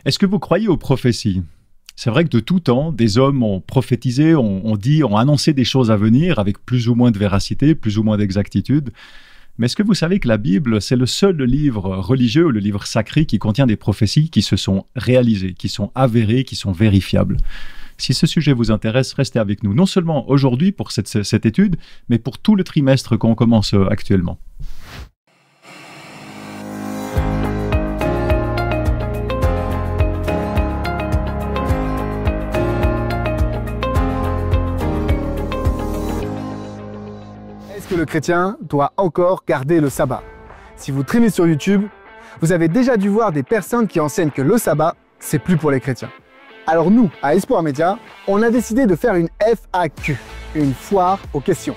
Est-ce que vous croyez aux prophéties? C'est vrai que de tout temps, des hommes ont prophétisé, ont dit, ont annoncé des choses à venir avec plus ou moins de véracité, plus ou moins d'exactitude. Mais est-ce que vous savez que la Bible, c'est le seul livre religieux, le livre sacré qui contient des prophéties qui se sont réalisées, qui sont avérées, qui sont vérifiables? Si ce sujet vous intéresse, restez avec nous, non seulement aujourd'hui pour cette étude, mais pour tout le trimestre qu'on commence actuellement. Est-ce que le chrétien doit encore garder le sabbat? Si vous traînez sur YouTube, vous avez déjà dû voir des personnes qui enseignent que le sabbat, c'est plus pour les chrétiens. Alors nous, à Espoir Média, on a décidé de faire une FAQ, une foire aux questions.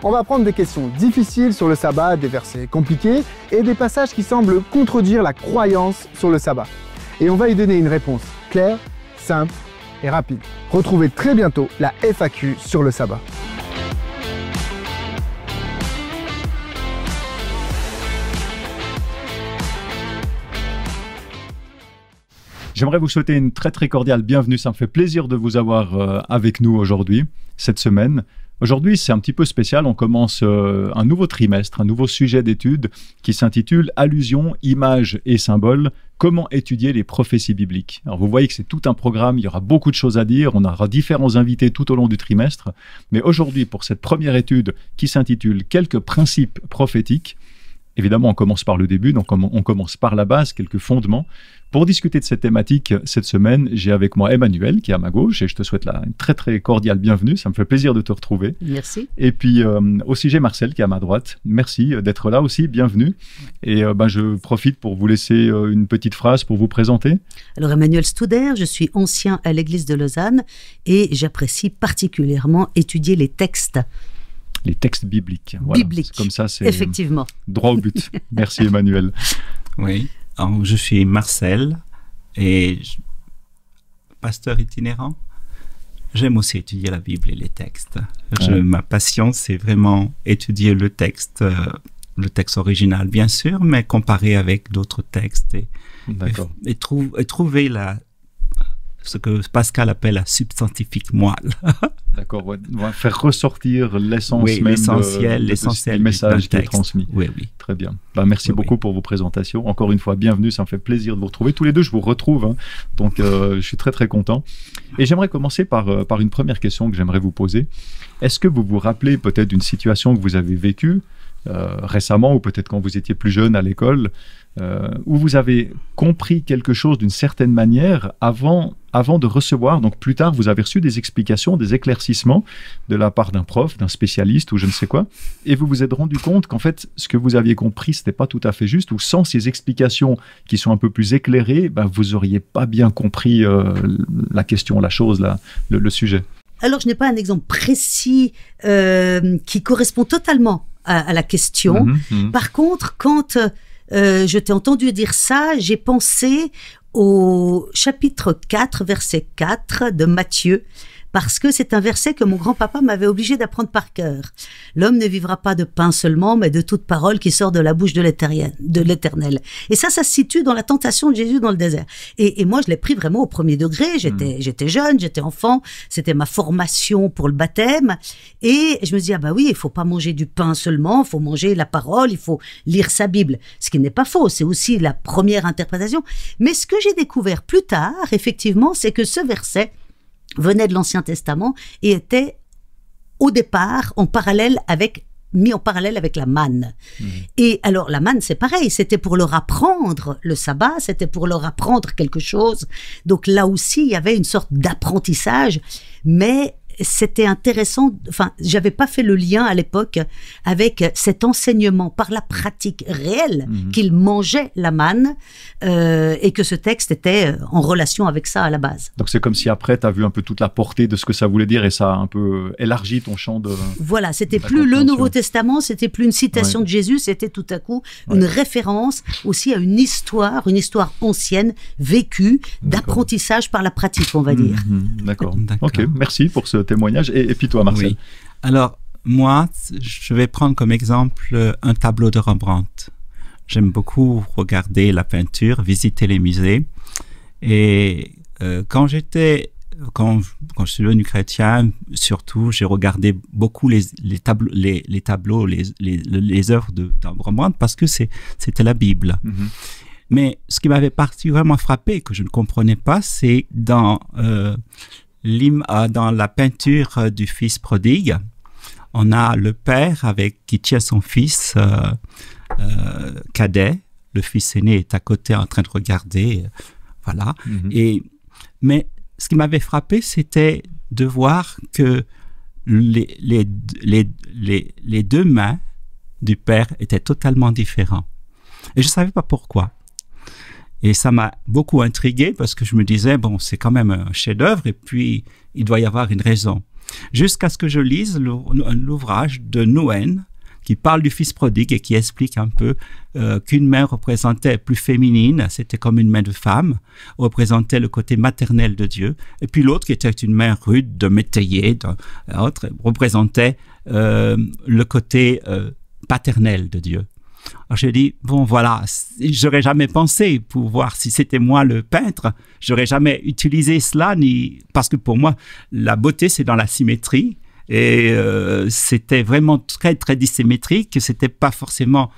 On va prendre des questions difficiles sur le sabbat, des versets compliqués et des passages qui semblent contredire la croyance sur le sabbat. Et on va y donner une réponse claire, simple et rapide. Retrouvez très bientôt la FAQ sur le sabbat. J'aimerais vous souhaiter une très très cordiale bienvenue. Ça me fait plaisir de vous avoir avec nous aujourd'hui, cette semaine. Aujourd'hui, c'est un petit peu spécial. On commence un nouveau trimestre, un nouveau sujet d'étude qui s'intitule « Allusions, images et symboles. Comment étudier les prophéties bibliques ». Alors vous voyez que c'est tout un programme, il y aura beaucoup de choses à dire. On aura différents invités tout au long du trimestre. Mais aujourd'hui, pour cette première étude qui s'intitule « Quelques principes prophétiques », évidemment, on commence par le début, donc on commence par la base, quelques fondements. Pour discuter de cette thématique, cette semaine, j'ai avec moi Emmanuel, qui est à ma gauche, et je te souhaite là une très très cordiale bienvenue. Ça me fait plaisir de te retrouver. Merci. Et puis aussi, j'ai Marcel, qui est à ma droite. Merci d'être là aussi, bienvenue. Et je profite pour vous laisser une petite phrase pour vous présenter. Alors, Emmanuel Studer, je suis ancien à l'église de Lausanne, et j'apprécie particulièrement étudier les textes. Les textes bibliques. Voilà. Bibliques, comme ça, c'est effectivement. Droit au but. Merci Emmanuel. Oui, alors, je suis Marcel et pasteur itinérant. J'aime aussi étudier la Bible et les textes. Ma passion, c'est vraiment étudier le texte original, bien sûr, mais comparer avec d'autres textes et trouver ce que Pascal appelle la substantifique moelle. D'accord, ouais. On va faire ressortir l'essence même l'essentiel du message qui est transmis. Oui, oui. Très bien. Merci beaucoup pour vos présentations. Encore une fois, bienvenue, ça me fait plaisir de vous retrouver. Tous les deux, je vous retrouve, hein. Donc je suis très très content. Et j'aimerais commencer par une première question que j'aimerais vous poser. Est-ce que vous vous rappelez peut-être d'une situation que vous avez vécue récemment, ou peut-être quand vous étiez plus jeune à l'école, où vous avez compris quelque chose d'une certaine manière avant de recevoir, donc plus tard, vous avez reçu des explications, des éclaircissements de la part d'un prof, d'un spécialiste ou je ne sais quoi, et vous vous êtes rendu compte qu'en fait, ce que vous aviez compris, c'était pas tout à fait juste, ou sans ces explications qui sont un peu plus éclairées, vous auriez pas bien compris la question, la chose, le sujet. Alors, je n'ai pas un exemple précis qui correspond totalement à la question. Par contre, quand je t'ai entendu dire ça, j'ai pensé au chapitre 4, verset 4 de Matthieu, parce que c'est un verset que mon grand-papa m'avait obligé d'apprendre par cœur. L'homme ne vivra pas de pain seulement, mais de toute parole qui sort de la bouche de l'Éternel. Et ça se situe dans la tentation de Jésus dans le désert. Et moi, je l'ai pris vraiment au premier degré. J'étais jeune, j'étais enfant. C'était ma formation pour le baptême. Et je me dis, oui, il faut pas manger du pain seulement, il faut manger la parole, il faut lire sa Bible. Ce qui n'est pas faux, c'est aussi la première interprétation. Mais ce que j'ai découvert plus tard, effectivement, c'est que ce verset venait de l'Ancien Testament et était au départ mis en parallèle avec la manne. Et alors la manne, c'est pareil, c'était pour leur apprendre le sabbat, c'était pour leur apprendre quelque chose. Donc là aussi, il y avait une sorte d'apprentissage, mais c'était intéressant, j'avais pas fait le lien à l'époque avec cet enseignement par la pratique réelle qu'ils mangeaient la manne et que ce texte était en relation avec ça à la base. Donc c'est comme si après tu as vu un peu toute la portée de ce que ça voulait dire et ça a un peu élargi ton champ de... Voilà, c'était plus le Nouveau Testament, c'était plus une citation de Jésus, c'était tout à coup une référence aussi à une histoire ancienne, vécue, d'apprentissage par la pratique, on va dire. D'accord. Ok, merci pour ce témoignage. Et puis toi, Marcel? Oui. Alors, moi, je vais prendre comme exemple un tableau de Rembrandt. J'aime beaucoup regarder la peinture, visiter les musées. Et quand je suis devenu chrétien, surtout, j'ai regardé beaucoup les tableaux, les œuvres de Rembrandt parce que c'était la Bible. Mais ce qui m'avait particulièrement frappé, que je ne comprenais pas, c'est dans la peinture du fils prodigue, on a le père qui tient son fils cadet. Le fils aîné est à côté en train de regarder. Voilà. Mais ce qui m'avait frappé, c'était de voir que les deux mains du père étaient totalement différentes. Et je ne savais pas pourquoi. Et ça m'a beaucoup intrigué parce que je me disais, bon, c'est quand même un chef-d'œuvre et puis il doit y avoir une raison. Jusqu'à ce que je lise l'ouvrage de Nouwen qui parle du fils prodigue et qui explique un peu qu'une main représentait plus féminine, c'était comme une main de femme, représentait le côté maternel de Dieu, et puis l'autre qui était une main rude de métayer, représentait le côté paternel de Dieu. Alors j'ai dit, bon voilà, j'aurais jamais pensé pour voir si c'était moi le peintre, j'aurais jamais utilisé cela, parce que pour moi, la beauté c'est dans la symétrie, et c'était vraiment très très dissymétrique, c'était pas forcément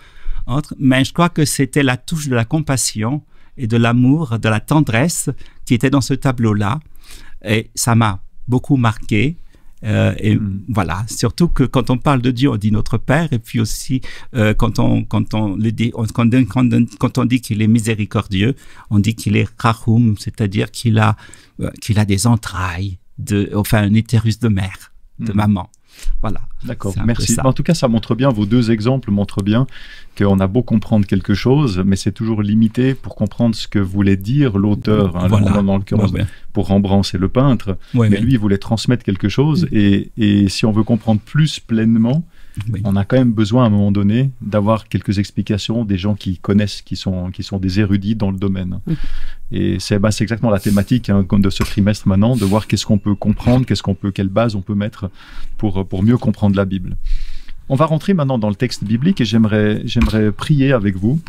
mais je crois que c'était la touche de la compassion et de l'amour, de la tendresse qui était dans ce tableau-là, et ça m'a beaucoup marqué. Voilà, surtout que quand on parle de Dieu, on dit notre Père, et puis aussi quand on dit qu'il est miséricordieux, on dit qu'il est Rahum, c'est-à-dire qu'il a des entrailles, un utérus de mère, de maman. Voilà. D'accord, merci. En tout cas, ça montre bien, vos deux exemples montrent bien qu'on a beau comprendre quelque chose, mais c'est toujours limité pour comprendre ce que voulait dire l'auteur. Voilà. Dans l'occurrence, pour Rembrandt, c'est le peintre, mais lui, il voulait transmettre quelque chose, et si on veut comprendre plus pleinement, on a quand même besoin, à un moment donné, d'avoir quelques explications des gens qui connaissent, qui sont des érudits dans le domaine. Et c'est exactement la thématique de ce trimestre maintenant, de voir qu'est-ce qu'on peut comprendre, quelle base on peut mettre pour mieux comprendre la Bible. On va rentrer maintenant dans le texte biblique, et j'aimerais prier avec vous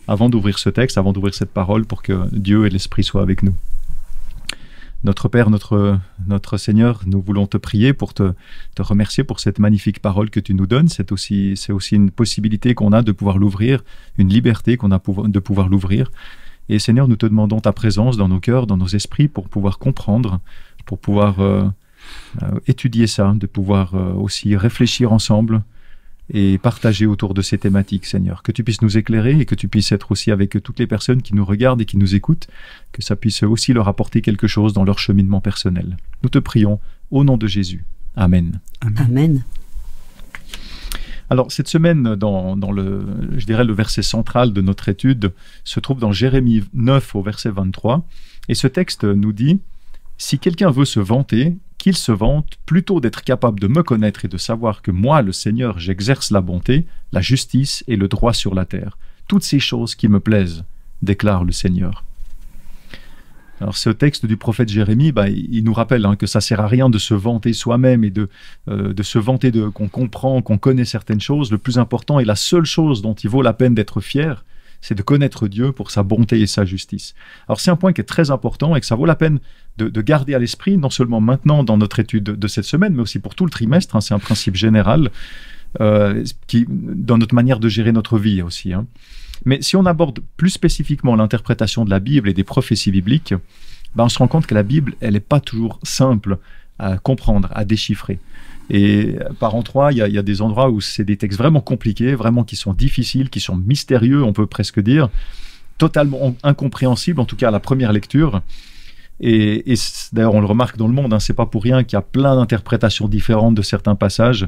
avant d'ouvrir ce texte, avant d'ouvrir cette parole, pour que Dieu et l'Esprit soient avec nous. Notre Père, notre Seigneur, nous voulons te prier pour te remercier pour cette magnifique parole que tu nous donnes. C'est aussi une possibilité qu'on a de pouvoir l'ouvrir, une liberté qu'on a de pouvoir l'ouvrir. Et Seigneur, nous te demandons ta présence dans nos cœurs, dans nos esprits, pour pouvoir comprendre, pour pouvoir étudier ça, de pouvoir aussi réfléchir ensemble et partager autour de ces thématiques, Seigneur. Que tu puisses nous éclairer et que tu puisses être aussi avec toutes les personnes qui nous regardent et qui nous écoutent, que ça puisse aussi leur apporter quelque chose dans leur cheminement personnel. Nous te prions au nom de Jésus. Amen. Amen. Alors, cette semaine, dans le verset central de notre étude, se trouve dans Jérémie 9 au verset 23. Et ce texte nous dit « Si quelqu'un veut se vanter, qu'il se vante plutôt d'être capable de me connaître et de savoir que moi, le Seigneur, j'exerce la bonté, la justice et le droit sur la terre. Toutes ces choses qui me plaisent, déclare le Seigneur. » Alors ce texte du prophète Jérémie, il nous rappelle que ça sert à rien de se vanter soi-même et de se vanter qu'on comprend, qu'on connaît certaines choses. Le plus important et la seule chose dont il vaut la peine d'être fier, c'est de connaître Dieu pour sa bonté et sa justice. Alors c'est un point qui est très important et que ça vaut la peine de garder à l'esprit, non seulement maintenant dans notre étude de cette semaine, mais aussi pour tout le trimestre. C'est un principe général dans notre manière de gérer notre vie aussi. Mais si on aborde plus spécifiquement l'interprétation de la Bible et des prophéties bibliques, on se rend compte que la Bible, elle n'est pas toujours simple à comprendre, à déchiffrer. Et par endroits, il y a des endroits où c'est des textes vraiment compliqués, vraiment qui sont difficiles, qui sont mystérieux, on peut presque dire, totalement incompréhensibles, en tout cas à la première lecture. Et d'ailleurs, on le remarque dans le monde, c'est pas pour rien qu'il y a plein d'interprétations différentes de certains passages,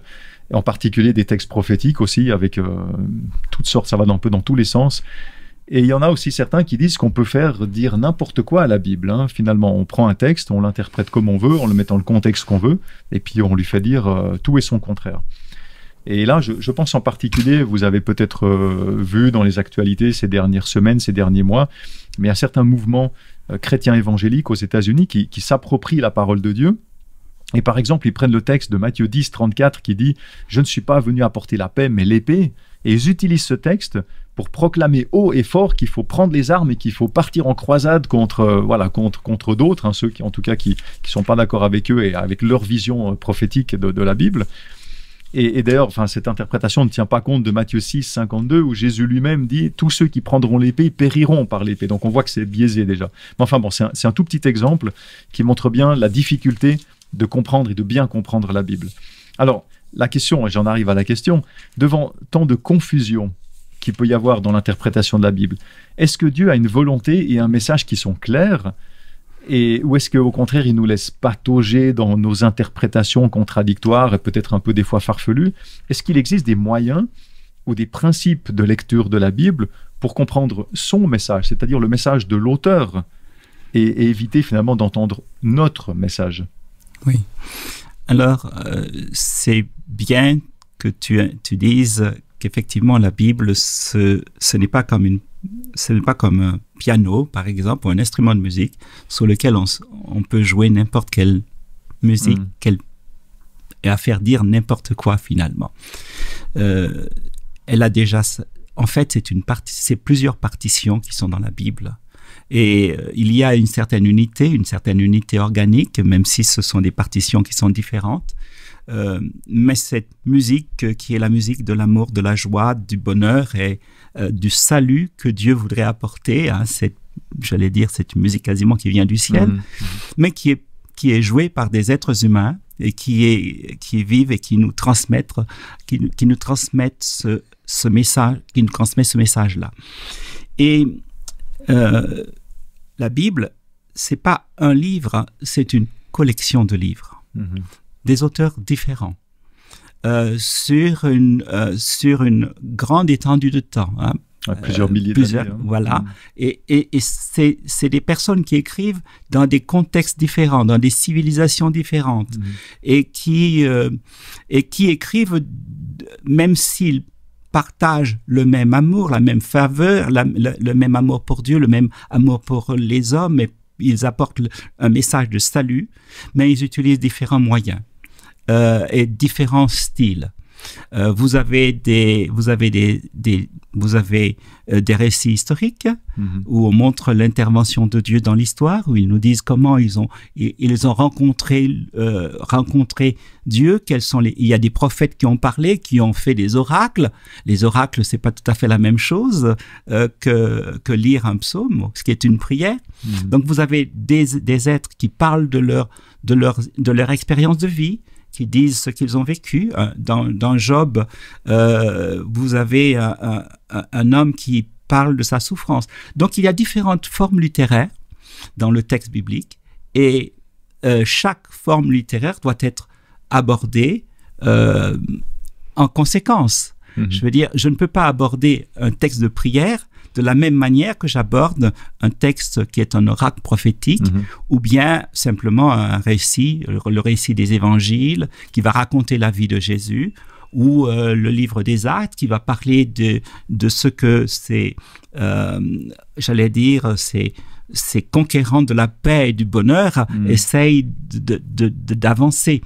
en particulier des textes prophétiques aussi, avec toutes sortes, ça va un peu dans tous les sens. Et il y en a aussi certains qui disent qu'on peut faire dire n'importe quoi à la Bible. Finalement, on prend un texte, on l'interprète comme on veut, en le mettant dans le contexte qu'on veut, et puis on lui fait dire tout et son contraire. Et là, je pense en particulier, vous avez peut-être vu dans les actualités ces dernières semaines, ces derniers mois, mais il y a certains mouvements chrétiens évangéliques aux États-Unis qui s'approprient la parole de Dieu. Et par exemple, ils prennent le texte de Matthieu 10, 34 qui dit « Je ne suis pas venu apporter la paix, mais l'épée ». Et ils utilisent ce texte pour proclamer haut et fort qu'il faut prendre les armes et qu'il faut partir en croisade contre d'autres, hein, ceux qui, en tout cas, qui sont pas d'accord avec eux et avec leur vision prophétique de la Bible. Et d'ailleurs, cette interprétation ne tient pas compte de Matthieu 6, 52, où Jésus lui-même dit « Tous ceux qui prendront l'épée périront par l'épée ». Donc on voit que c'est biaisé déjà. Mais enfin bon, c'est un tout petit exemple qui montre bien la difficulté de comprendre et de bien comprendre la Bible. Alors, la question, et j'en arrive à la question, devant tant de confusion qu'il peut y avoir dans l'interprétation de la Bible, est-ce que Dieu a une volonté et un message qui sont clairs ? Ou est-ce qu'au contraire, il nous laisse patauger dans nos interprétations contradictoires et peut-être un peu des fois farfelues? Est-ce qu'il existe des moyens ou des principes de lecture de la Bible pour comprendre son message, c'est-à-dire le message de l'auteur, et éviter finalement d'entendre notre message? Oui. Alors, c'est bien que tu dises qu'effectivement la Bible, ce n'est pas comme un piano, par exemple, ou un instrument de musique sur lequel on peut jouer n'importe quelle musique et à faire dire n'importe quoi finalement. Elle a déjà... En fait, c'est plusieurs partitions qui sont dans la Bible. Et il y a une certaine unité organique, même si ce sont des partitions qui sont différentes. Mais cette musique qui est la musique de l'amour, de la joie, du bonheur et du salut que Dieu voudrait apporter, hein, c'est une musique quasiment qui vient du ciel, mais qui est jouée par des êtres humains et qui vivent et qui nous transmettent ce message, qui nous transmet ce message-là. Et la Bible, c'est pas un livre, c'est une collection de livres. Des auteurs différents, sur une grande étendue de temps. Hein, plusieurs milliers d'années. Voilà. Et c'est des personnes qui écrivent dans des contextes différents, dans des civilisations différentes, et qui écrivent, même s'ils partagent le même amour, la même faveur, le même amour pour Dieu, le même amour pour les hommes, et ils apportent un message de salut, mais ils utilisent différents moyens et différents styles. Vous avez des récits historiques où on montre l'intervention de Dieu dans l'histoire, où ils nous disent comment ils ont rencontré Dieu. Il y a des prophètes qui ont parlé, qui ont fait des oracles. Les oracles, c'est pas tout à fait la même chose que lire un psaume, ce qui est une prière. Donc vous avez des êtres qui parlent de leur expérience de vie, qui disent ce qu'ils ont vécu. Dans Job, vous avez un homme qui parle de sa souffrance. Donc, il y a différentes formes littéraires dans le texte biblique, et chaque forme littéraire doit être abordée en conséquence. Je veux dire, je ne peux pas aborder un texte de prière de la même manière que j'aborde un texte qui est un oracle prophétique, ou bien simplement un récit, le récit des évangiles, qui va raconter la vie de Jésus, ou le livre des Actes, qui va parler de ce que ces conquérants de la paix et du bonheur essayent d'avancer.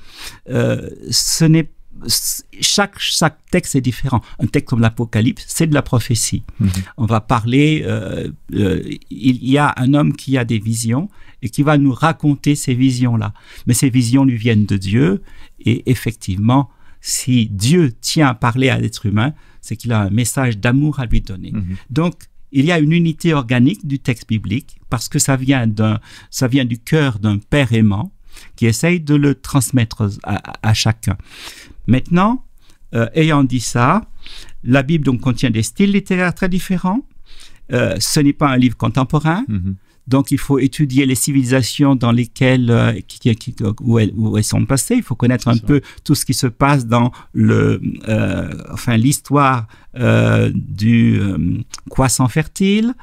Chaque texte est différent. Un texte comme l'Apocalypse, c'est de la prophétie. On va parler, il y a un homme qui a des visions et qui va nous raconter ces visions-là. Mais ces visions lui viennent de Dieu, et effectivement, si Dieu tient à parler à l'être humain, c'est qu'il a un message d'amour à lui donner. Donc, il y a une unité organique du texte biblique, parce que ça vient du cœur d'un père aimant qui essaye de le transmettre à chacun. Maintenant, ayant dit ça, la Bible donc contient des styles littéraires très différents. Ce n'est pas un livre contemporain. Donc, il faut étudier les civilisations dans lesquelles, où elles sont passées. Il faut connaître un peu tout ce qui se passe dans l'histoire du croissant fertile,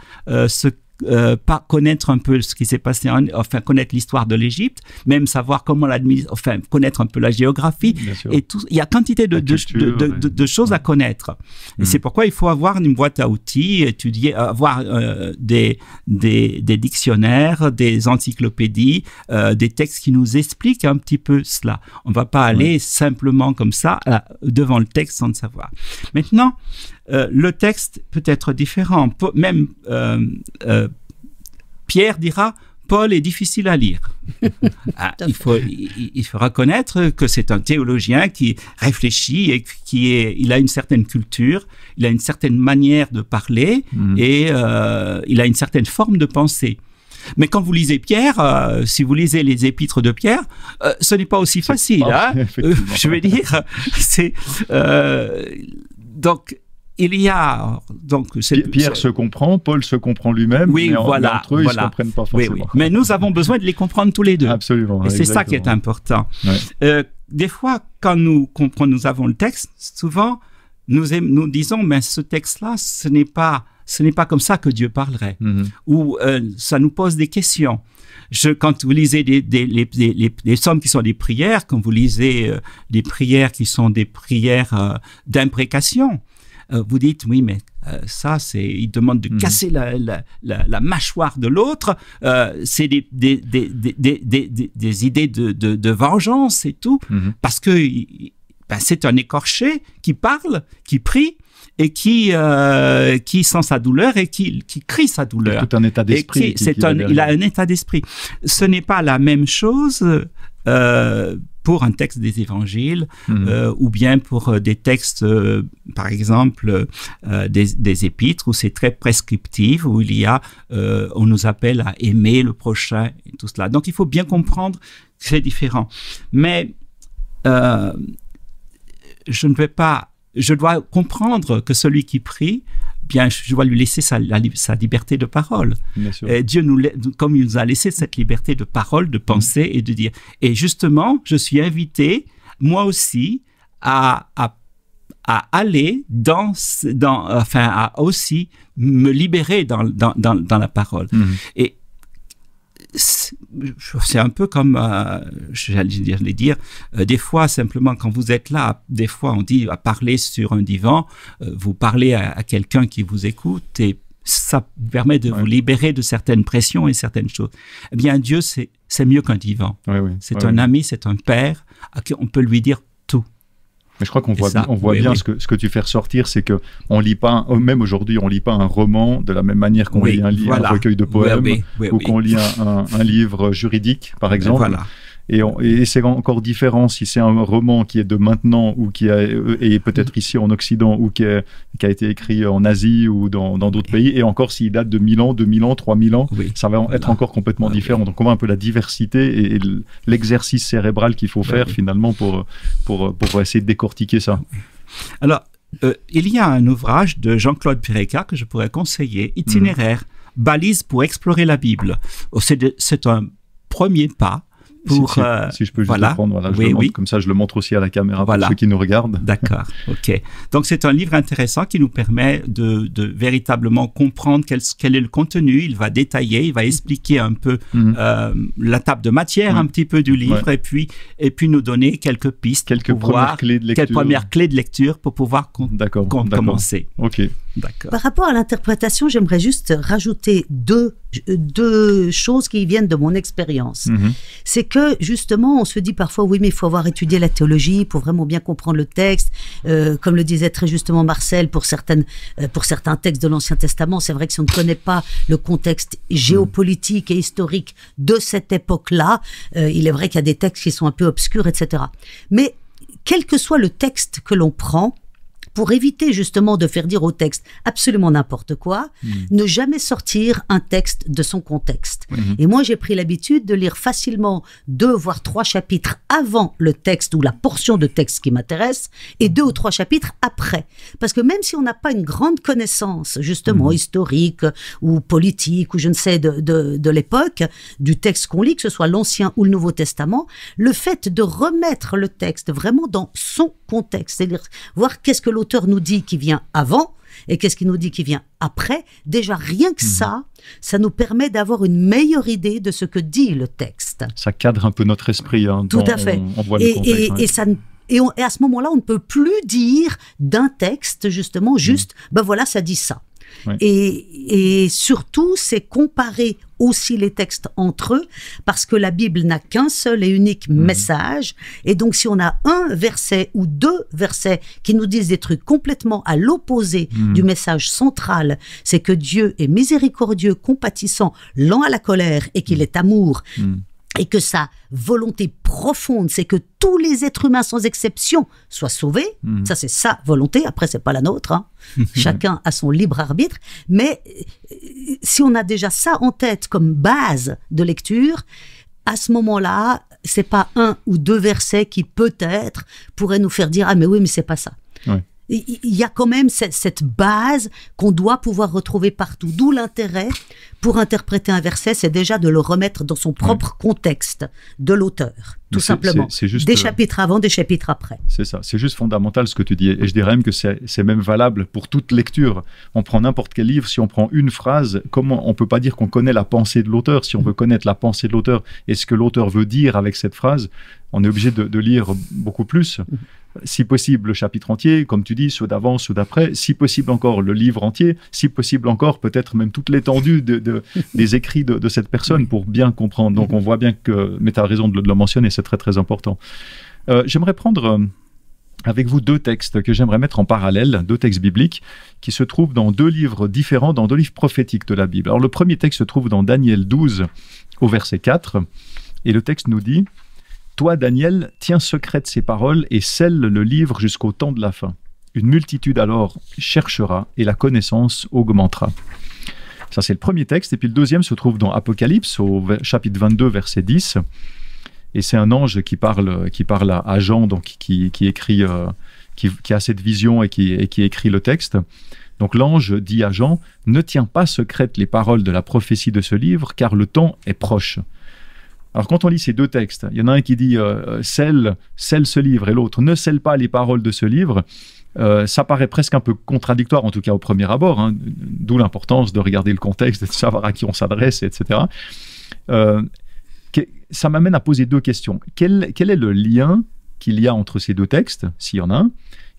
connaître un peu ce qui s'est passé, connaître l'histoire de l'Égypte, même savoir comment connaître un peu la géographie, et tout. Il y a quantité de choses à connaître. Et c'est pourquoi il faut avoir une boîte à outils, étudier, avoir des dictionnaires, des encyclopédies, des textes qui nous expliquent un petit peu cela. On ne va pas aller simplement comme ça devant le texte sans le savoir. Maintenant, le texte peut être différent. Même Pierre dira, Paul est difficile à lire. Il faut reconnaître que c'est un théologien qui réfléchit et il a une certaine culture, il a une certaine manière de parler et il a une certaine forme de pensée. Mais quand vous lisez Pierre, si vous lisez les épîtres de Pierre, ce n'est pas aussi facile. Je veux dire, c'est donc. Il y a donc Pierre se comprend, Paul se comprend lui-même, mais entre eux ils se comprennent pas forcément. Oui. Mais nous avons besoin de les comprendre tous les deux. Absolument. Et c'est ça qui est important. Ouais. Des fois, quand nous avons le texte, souvent nous disons, mais ce texte-là, ce n'est pas comme ça que Dieu parlerait, ou ça nous pose des questions. Quand vous lisez des psaumes qui sont des prières, quand vous lisez des prières qui sont des prières d'imprécation. Vous dites, oui, mais ça, il demande de casser la mâchoire de l'autre. C'est des idées de vengeance et tout. Parce que c'est un écorché qui parle, qui prie et qui sent sa douleur et qui crie sa douleur. C'est tout un état d'esprit. Il a un état d'esprit. Ce n'est pas la même chose pour un texte des évangiles ou bien pour des textes, par exemple, des épîtres où c'est très prescriptif, où on nous appelle à aimer le prochain et tout cela. Donc, il faut bien comprendre que c'est différent. Mais je dois comprendre que celui qui prie, bien, je dois lui laisser sa liberté de parole. Et Dieu, comme il nous a laissé cette liberté de parole, de penser et de dire. Et justement, je suis invité, moi aussi, à aller à aussi me libérer dans la parole. Et c'est un peu comme, j'allais dire, des fois, simplement, quand vous êtes là, des fois, on dit à parler sur un divan, vous parlez à quelqu'un qui vous écoute et ça permet de vous libérer de certaines pressions et certaines choses. Eh bien, Dieu, c'est mieux qu'un divan. C'est un ami, c'est un père à qui on peut lui dire tout. Mais je crois qu'on voit bien ce que tu fais ressortir, c'est que on lit pas, même aujourd'hui, on lit pas un roman de la même manière qu'on lit un recueil de poèmes ou qu'on lit un livre juridique, par exemple. Et c'est encore différent si c'est un roman qui est de maintenant ou qui est peut-être ici en Occident ou qui a été écrit en Asie ou dans d'autres pays, et encore s'il date de 1000 ans, 2000 ans, 3000 ans, ça va être encore complètement différent. Donc on voit un peu la diversité et l'exercice cérébral qu'il faut faire finalement pour essayer de décortiquer ça. Alors, il y a un ouvrage de Jean-Claude Péreka que je pourrais conseiller, Itinéraire, balise pour explorer la Bible. C'est un premier pas. Si je peux juste le prendre, comme ça je le montre aussi à la caméra pour ceux qui nous regardent. D'accord, ok. Donc c'est un livre intéressant qui nous permet de véritablement comprendre quel est le contenu. Il va détailler, il va expliquer un peu la table de matière un petit peu du livre et puis nous donner quelques pistes, quelques premières clés de lecture pour pouvoir commencer. Ok. Par rapport à l'interprétation, j'aimerais juste rajouter deux choses qui viennent de mon expérience. C'est que justement, on se dit parfois, oui, mais il faut avoir étudié la théologie pour vraiment bien comprendre le texte. Comme le disait très justement Marcel, pour certains textes de l'Ancien Testament, c'est vrai que si on ne connaît pas le contexte géopolitique et historique de cette époque-là, il est vrai qu'il y a des textes qui sont un peu obscurs, etc. Mais quel que soit le texte que l'on prend, pour éviter justement de faire dire au texte absolument n'importe quoi, ne jamais sortir un texte de son contexte. Et moi, j'ai pris l'habitude de lire facilement 2 voire 3 chapitres avant le texte ou la portion de texte qui m'intéresse et 2 ou 3 chapitres après. Parce que même si on n'a pas une grande connaissance justement historique ou politique ou je ne sais de l'époque, du texte qu'on lit, que ce soit l'Ancien ou le Nouveau Testament, le fait de remettre le texte vraiment dans son contexte, c'est-à-dire voir qu'est-ce que l'auteur nous dit qui vient avant et qu'est-ce qu'il nous dit qui vient après, déjà rien que ça nous permet d'avoir une meilleure idée de ce que dit le texte. Ça cadre un peu notre esprit. Tout à fait. On voit le contexte. Et à ce moment-là, on ne peut plus dire d'un texte, justement, juste, ben voilà, ça dit ça. Oui. Et surtout, c'est comparer aussi les textes entre eux, parce que la Bible n'a qu'un seul et unique message. Et donc, si on a un verset ou deux versets qui nous disent des trucs complètement à l'opposé du message central, c'est que Dieu est miséricordieux, compatissant, lent à la colère et qu'il est amour. Et que sa volonté profonde, c'est que tous les êtres humains, sans exception, soient sauvés. Ça, c'est sa volonté. Après, c'est pas la nôtre. Hein. Chacun a son libre arbitre. Mais si on a déjà ça en tête comme base de lecture, à ce moment-là, c'est pas un ou deux versets qui peut-être pourraient nous faire dire « Ah, mais oui, mais c'est pas ça. Ouais. » Il y a quand même cette base qu'on doit pouvoir retrouver partout. D'où l'intérêt, pour interpréter un verset, c'est déjà de le remettre dans son propre contexte de l'auteur, tout simplement. C'est juste, des chapitres avant, des chapitres après. C'est ça, c'est juste fondamental ce que tu dis. Et je dirais même que c'est même valable pour toute lecture. On prend n'importe quel livre, si on prend une phrase, comment on peut pas dire qu'on connaît la pensée de l'auteur. Si on veut connaître la pensée de l'auteur et ce que l'auteur veut dire avec cette phrase, on est obligé de lire beaucoup plus. Si possible le chapitre entier, comme tu dis, ceux d'avant, ceux d'après, si possible encore le livre entier, si possible encore peut-être même toute l'étendue des écrits de cette personne pour bien comprendre. Donc on voit bien que, mais tu as raison de le mentionner, c'est très très important. J'aimerais prendre avec vous deux textes que j'aimerais mettre en parallèle, deux textes bibliques qui se trouvent dans deux livres différents, dans deux livres prophétiques de la Bible. Alors le premier texte se trouve dans Daniel 12 au verset 4 et le texte nous dit: toi, Daniel, tiens secrète ces paroles et scelle le livre jusqu'au temps de la fin. Une multitude alors cherchera et la connaissance augmentera. Ça, c'est le premier texte. Et puis le deuxième se trouve dans Apocalypse, au chapitre 22, verset 10. Et c'est un ange qui parle à Jean, donc qui écrit, qui a cette vision et qui écrit le texte. Donc l'ange dit à Jean: ne tiens pas secrètes les paroles de la prophétie de ce livre, car le temps est proche. Alors quand on lit ces deux textes, il y en a un qui dit scelle ce livre et l'autre ne scelle pas les paroles de ce livre. Ça paraît presque un peu contradictoire, en tout cas au premier abord, hein, d'où l'importance de regarder le contexte, de savoir à qui on s'adresse, etc. Ça m'amène à poser deux questions. Quel est le lien qu'il y a entre ces deux textes, s'il y en a un?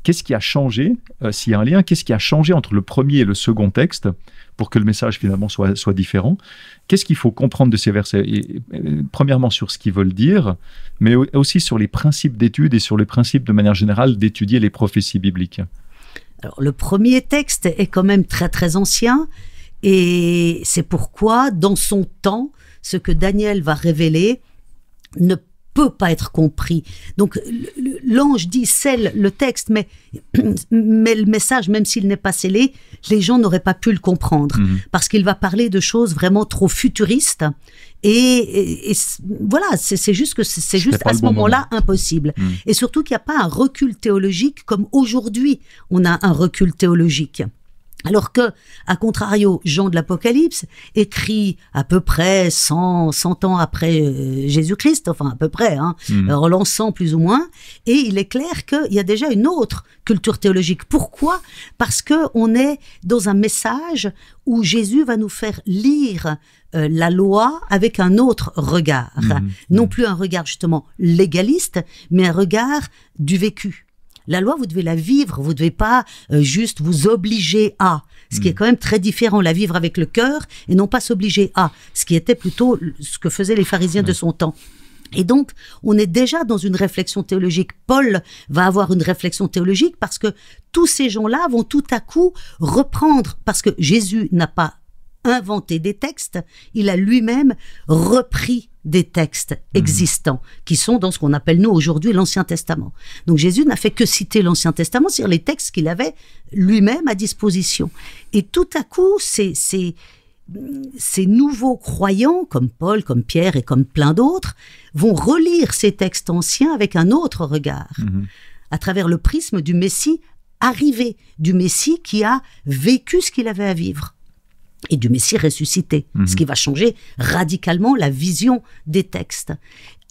Qu'est-ce qui a changé, s'il y a un lien, qu'est-ce qui a changé entre le premier et le second texte pour que le message finalement soit différent? Qu'est-ce qu'il faut comprendre de ces versets? Premièrement sur ce qu'ils veulent dire, mais aussi sur les principes d'étude et sur les principes de manière générale d'étudier les prophéties bibliques. Alors, le premier texte est quand même très très ancien et c'est pourquoi dans son temps, ce que Daniel va révéler ne peut pas être compris. Donc l'ange dit scelle le texte, mais le message, même s'il n'est pas scellé, les gens n'auraient pas pu le comprendre parce qu'il va parler de choses vraiment trop futuristes et voilà, c'est juste que c'est juste à ce moment-là impossible. Et surtout qu'il n'y a pas un recul théologique comme aujourd'hui on a un recul théologique. Alors que, à contrario, Jean de l'Apocalypse écrit à peu près 100 ans après Jésus-Christ, enfin à peu près, relançant plus ou moins, et il est clair qu'il y a déjà une autre culture théologique. Pourquoi? Parce que on est dans un message où Jésus va nous faire lire la loi avec un autre regard. Non plus un regard justement légaliste, mais un regard du vécu. La loi, vous devez la vivre, vous ne devez pas juste vous obliger à. Ce qui est quand même très différent, la vivre avec le cœur et non pas s'obliger à. Ce qui était plutôt ce que faisaient les pharisiens de son temps. Et donc, on est déjà dans une réflexion théologique. Paul va avoir une réflexion théologique parce que tous ces gens-là vont tout à coup reprendre, parce que Jésus n'a pas inventé des textes, il a lui-même repris des textes existants qui sont dans ce qu'on appelle nous aujourd'hui l'Ancien Testament. Donc Jésus n'a fait que citer l'Ancien Testament, c'est-à-dire les textes qu'il avait lui-même à disposition. Et tout à coup, ces nouveaux croyants, comme Paul, comme Pierre et comme plein d'autres, vont relire ces textes anciens avec un autre regard, à travers le prisme du Messie arrivé, du Messie qui a vécu ce qu'il avait à vivre. Et du Messie ressuscité, ce qui va changer radicalement la vision des textes.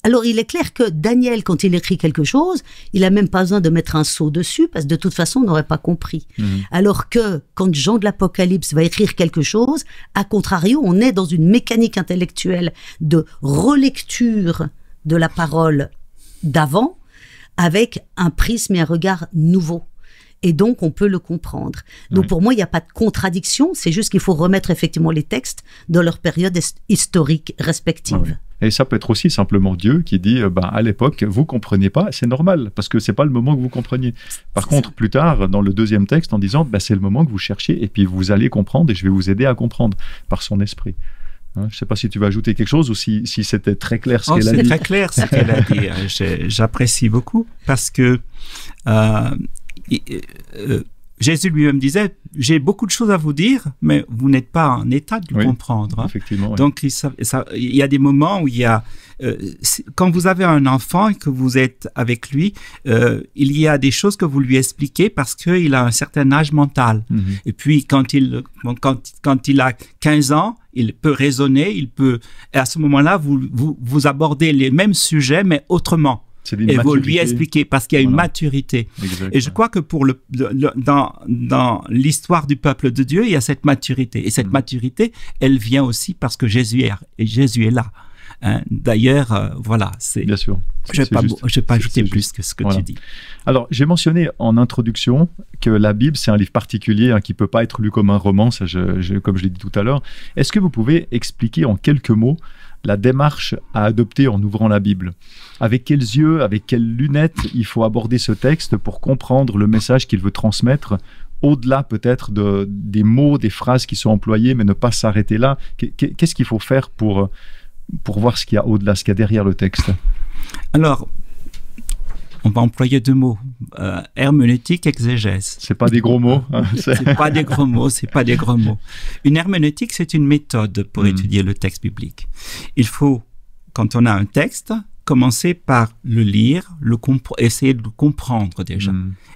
Alors il est clair que Daniel, quand il écrit quelque chose, il n'a même pas besoin de mettre un sceau dessus, parce que de toute façon on n'aurait pas compris. Alors que quand Jean de l'Apocalypse va écrire quelque chose, à contrario, on est dans une mécanique intellectuelle de relecture de la parole d'avant, avec un prisme et un regard nouveau. et donc on peut le comprendre. Donc pour moi, il n'y a pas de contradiction, c'est juste qu'il faut remettre effectivement les textes dans leur période historique respective. Et ça peut être aussi simplement Dieu qui dit, à l'époque, vous compreniez pas, c'est normal, parce que c'est pas le moment que vous compreniez. Par contre, plus tard, dans le deuxième texte, en disant, c'est le moment que vous cherchiez, et puis vous allez comprendre, et je vais vous aider à comprendre par son esprit. Je ne sais pas si tu vas ajouter quelque chose ou si c'était très clair ce qu'elle a dit. C'est très clair ce qu'elle a dit. J'apprécie beaucoup parce que Jésus lui-même disait, j'ai beaucoup de choses à vous dire, mais vous n'êtes pas en état de le comprendre. Effectivement. Donc, il y a des moments où il y a, quand vous avez un enfant et que vous êtes avec lui, il y a des choses que vous lui expliquez parce qu'il a un certain âge mental. Et puis, quand il a 15 ans, il peut raisonner, et à ce moment-là, vous abordez les mêmes sujets, mais autrement. Et vous lui expliquez parce qu'il y a une maturité. Exactement. Et je crois que dans l'histoire du peuple de Dieu, il y a cette maturité. Et cette maturité, elle vient aussi parce que Jésus est là. D'ailleurs, voilà. Bien sûr. Je ne vais pas ajouter plus que ce que tu dis. Alors, j'ai mentionné en introduction que la Bible, c'est un livre particulier qui ne peut pas être lu comme un roman, ça, comme je l'ai dit tout à l'heure. Est-ce que vous pouvez expliquer en quelques mots la démarche à adopter en ouvrant la Bible? Avec quels yeux, avec quelles lunettes il faut aborder ce texte pour comprendre le message qu'il veut transmettre, au-delà peut-être des mots, des phrases qui sont employées, mais ne pas s'arrêter là? Qu'est-ce qu'il faut faire pour voir ce qu'il y a au-delà, ce qu'il y a derrière le texte? Alors, on va employer deux mots, herméneutique, exégèse. C'est pas des gros mots. C'est pas des gros mots, c'est pas des gros mots. Une herméneutique, c'est une méthode pour étudier le texte biblique. Il faut, quand on a un texte, commencer par le lire, essayer de le comprendre déjà.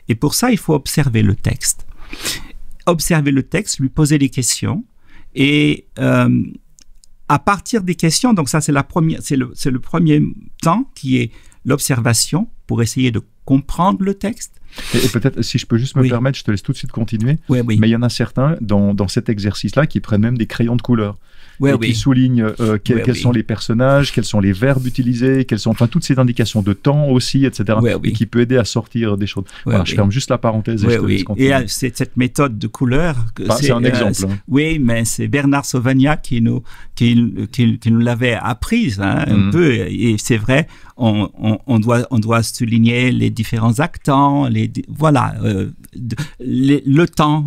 Et pour ça, il faut observer le texte. Observer le texte, lui poser des questions et à partir des questions, donc ça c'est le premier temps qui est l'observation pour essayer de comprendre le texte. Et peut-être, si je peux juste me permettre, je te laisse tout de suite continuer, mais il y en a certains dans cet exercice-là qui prennent même des crayons de couleur. Qui soulignent quels sont les personnages, quels sont les verbes utilisés, toutes ces indications de temps aussi, etc. Et qui peut aider à sortir des choses. Je ferme juste la parethèse et je te laisse continuer. Et c'est cette méthode de couleur. C'est un exemple. Oui, mais c'est Bernard Sauvagnat qui nous l'avait apprise un peu. Et c'est vrai, on doit souligner les différents accents, le temps,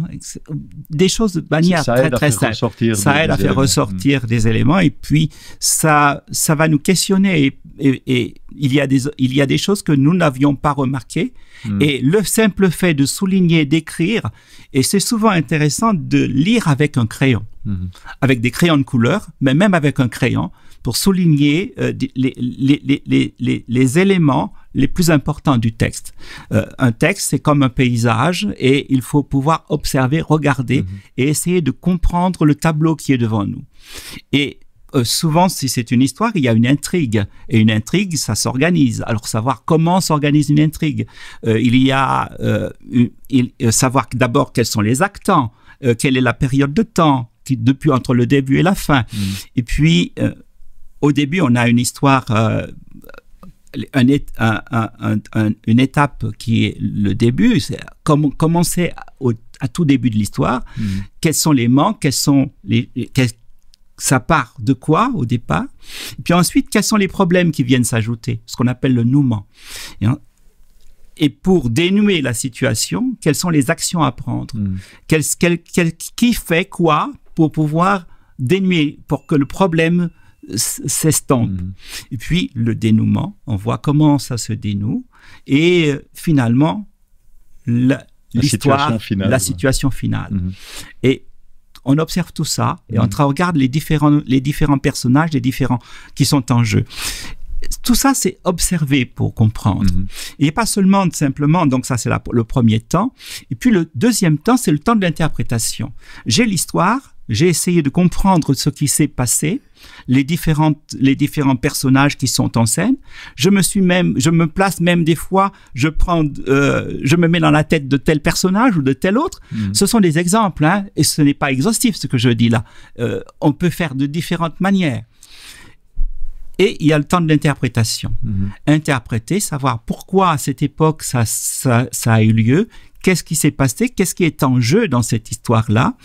des choses de manière très simple. Ça aide à faire ressortir des éléments et puis ça va nous questionner et il y a des choses que nous n'avions pas remarquées et le simple fait de souligner, d'écrire, et c'est souvent intéressant de lire avec un crayon, avec des crayons de couleur, mais même avec un crayon pour souligner les éléments les plus importants du texte. Un texte, c'est comme un paysage et il faut pouvoir observer, regarder et essayer de comprendre le tableau qui est devant nous. Et souvent, si c'est une histoire, il y a une intrigue. Et une intrigue, ça s'organise. Alors, savoir comment s'organise une intrigue. Il y a savoir d'abord quels sont les actants, quelle est la période de temps, depuis entre le début et la fin. Et puis, au début, on a une histoire... une étape qui est le début, c'est commencer à tout début de l'histoire. Quels sont les manques, ça part de quoi au départ, et puis ensuite quels sont les problèmes qui viennent s'ajouter, ce qu'on appelle le nouement. Et pour dénouer la situation, quelles sont les actions à prendre, qui fait quoi pour pouvoir dénouer, pour que le problème s'estompe. Et puis le dénouement, on voit comment ça se dénoue et finalement l'histoire, la situation finale. Et on observe tout ça et on regarde les différents personnages, qui sont en jeu. Tout ça, c'est observer pour comprendre. Et pas seulement simplement, donc ça c'est le premier temps. Et puis le deuxième temps, c'est le temps de l'interprétation. J'ai l'histoire, j'ai essayé de comprendre ce qui s'est passé, les différents personnages qui sont en scène. Je me place même des fois, je me mets dans la tête de tel personnage ou de tel autre. Ce sont des exemples, et ce n'est pas exhaustif ce que je dis là. On peut faire de différentes manières. Et il y a le temps de l'interprétation. Interpréter, savoir pourquoi à cette époque ça a eu lieu, qu'est-ce qui s'est passé, qu'est-ce qui est en jeu dans cette histoire-là,